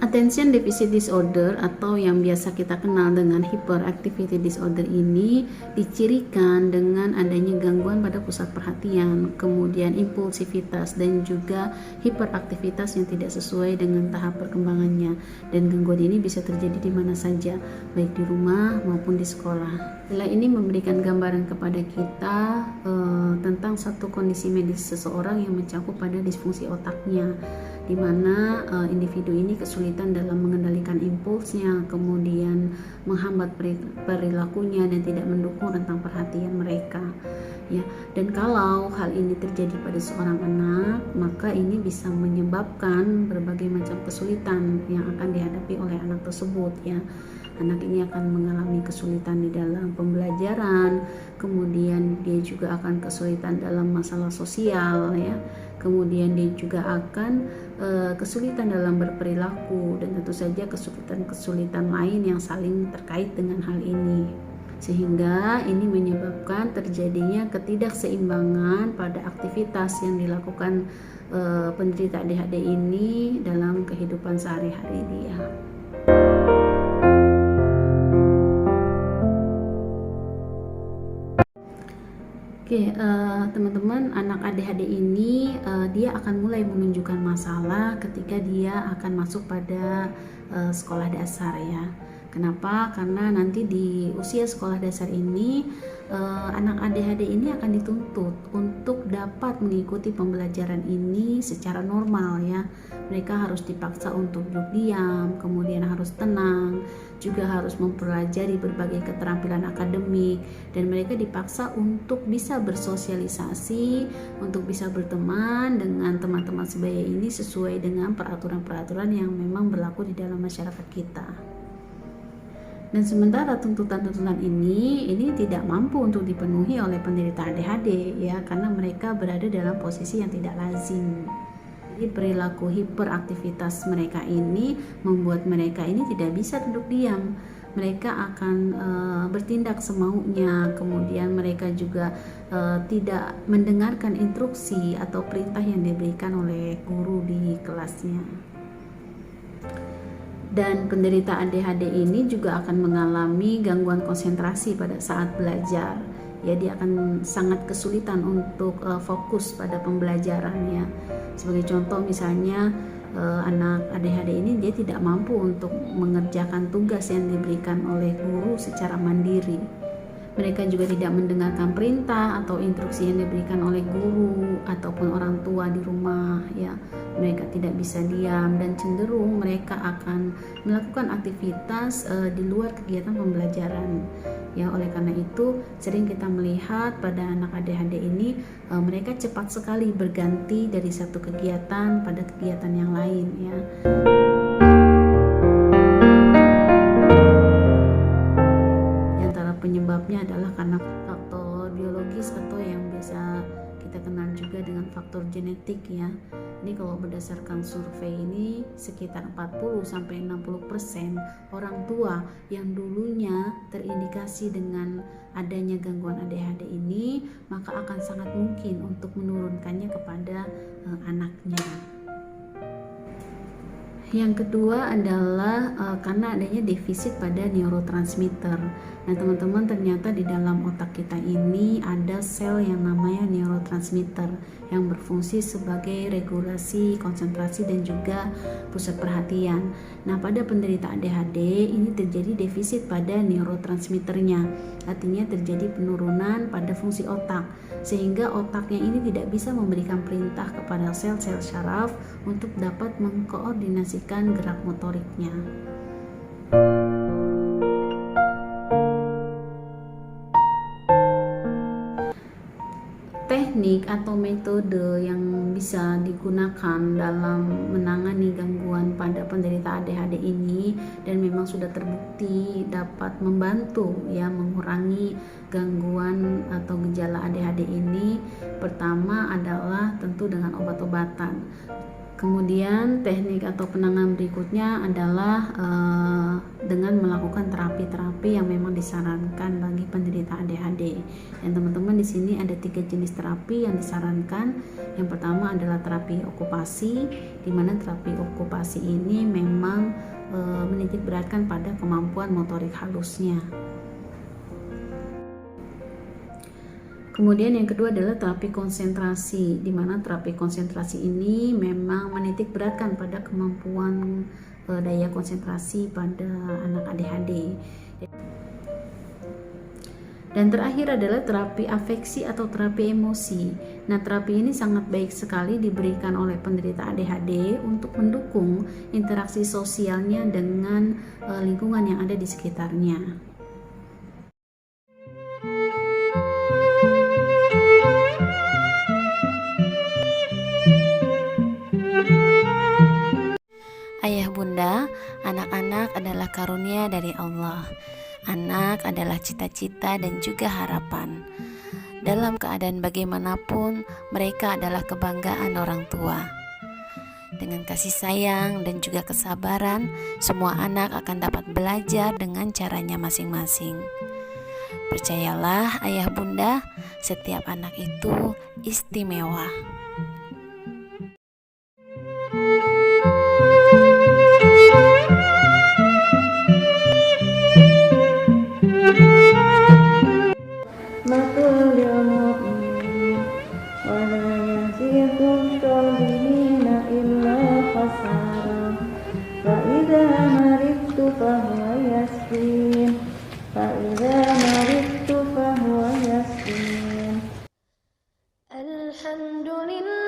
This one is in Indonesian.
Attention Deficit Disorder atau yang biasa kita kenal dengan Hyperactivity Disorder ini dicirikan dengan adanya gangguan pada pusat perhatian, kemudian impulsivitas dan juga hiperaktivitas yang tidak sesuai dengan tahap perkembangannya. Dan gangguan ini bisa terjadi di mana saja, baik di rumah maupun di sekolah. Setelah ini memberikan gambaran kepada kita tentang satu kondisi medis seseorang yang mencakup pada disfungsi otaknya, di mana individu ini kesulitan dalam mengendalikan impulsnya, kemudian menghambat perilakunya dan tidak mendukung rentang perhatian mereka. Ya, dan kalau hal ini terjadi pada seorang anak, maka ini bisa menyebabkan berbagai macam kesulitan yang akan dihadapi oleh anak tersebut. Ya, anak ini akan mengalami kesulitan di dalam pembelajaran, kemudian dia juga akan kesulitan dalam masalah sosial, ya. Kemudian dia juga akan kesulitan dalam berperilaku dan tentu saja kesulitan-kesulitan lain yang saling terkait dengan hal ini. Sehingga ini menyebabkan terjadinya ketidakseimbangan pada aktivitas yang dilakukan penderita ADHD ini dalam kehidupan sehari-hari dia. Oke, teman-teman, anak ADHD ini dia akan mulai menunjukkan masalah ketika dia akan masuk pada sekolah dasar, ya. Kenapa? Karena nanti di usia sekolah dasar ini anak ADHD ini akan dituntut untuk dapat mengikuti pembelajaran ini secara normal, ya. Mereka harus dipaksa untuk duduk diam, kemudian harus tenang, juga harus mempelajari berbagai keterampilan akademik, dan mereka dipaksa untuk bisa bersosialisasi, untuk bisa berteman dengan teman-teman sebaya ini sesuai dengan peraturan-peraturan yang memang berlaku di dalam masyarakat kita. Dan sementara tuntutan-tuntutan ini tidak mampu untuk dipenuhi oleh penderita ADHD, ya, karena mereka berada dalam posisi yang tidak lazim. Jadi perilaku hiperaktivitas mereka ini membuat mereka ini tidak bisa duduk diam. Mereka akan bertindak semaunya, kemudian mereka juga tidak mendengarkan instruksi atau perintah yang diberikan oleh guru di kelasnya. Dan penderita ADHD ini juga akan mengalami gangguan konsentrasi pada saat belajar. Ya, dia akan sangat kesulitan untuk fokus pada pembelajarannya. Sebagai contoh misalnya anak ADHD ini dia tidak mampu untuk mengerjakan tugas yang diberikan oleh guru secara mandiri. Mereka juga tidak mendengarkan perintah atau instruksi yang diberikan oleh guru ataupun orang tua di rumah, ya. Mereka tidak bisa diam dan cenderung mereka akan melakukan aktivitas di luar kegiatan pembelajaran. Ya, oleh karena itu sering kita melihat pada anak ADHD ini mereka cepat sekali berganti dari satu kegiatan pada kegiatan yang lain, ya. Penyebabnya adalah karena faktor biologis atau yang biasa kita kenal juga dengan faktor genetik, ya. Ini kalau berdasarkan survei ini sekitar 40-60% orang tua yang dulunya terindikasi dengan adanya gangguan ADHD ini, maka akan sangat mungkin untuk menurunkannya kepada anaknya. Yang kedua adalah karena adanya defisit pada neurotransmitter. Nah, teman-teman, ternyata di dalam otak kita ini ada sel yang namanya neurotransmitter yang berfungsi sebagai regulasi, konsentrasi, dan juga pusat perhatian. Nah, pada penderita ADHD ini terjadi defisit pada neurotransmitternya. Artinya terjadi penurunan pada fungsi otak, sehingga otaknya ini tidak bisa memberikan perintah kepada sel-sel syaraf untuk dapat mengkoordinasikan gerak motoriknya. Teknik atau metode yang bisa digunakan dalam menangani gangguan pada penderita ADHD ini dan memang sudah terbukti dapat membantu, ya, mengurangi gangguan atau gejala ADHD ini. Pertama adalah tentu dengan obat-obatan. Kemudian teknik atau penanganan berikutnya adalah dengan melakukan terapi-terapi yang memang disarankan bagi penderita ADHD. Dan teman-teman di sini ada 3 jenis terapi yang disarankan. Yang pertama adalah terapi okupasi, di mana terapi okupasi ini memang menitik beratkan pada kemampuan motorik halusnya. Kemudian yang kedua adalah terapi konsentrasi, di mana terapi konsentrasi ini memang menitik beratkan pada kemampuan daya konsentrasi pada anak ADHD. Dan terakhir adalah terapi afeksi atau terapi emosi. Nah, terapi ini sangat baik sekali diberikan oleh penderita ADHD untuk mendukung interaksi sosialnya dengan lingkungan yang ada di sekitarnya. Ayah bunda, anak-anak adalah karunia dari Allah. Anak adalah cita-cita dan juga harapan. Dalam keadaan bagaimanapun, mereka adalah kebanggaan orang tua. Dengan kasih sayang dan juga kesabaran, semua anak akan dapat belajar dengan caranya masing-masing. Percayalah ayah bunda, setiap anak itu istimewa. الحمد لله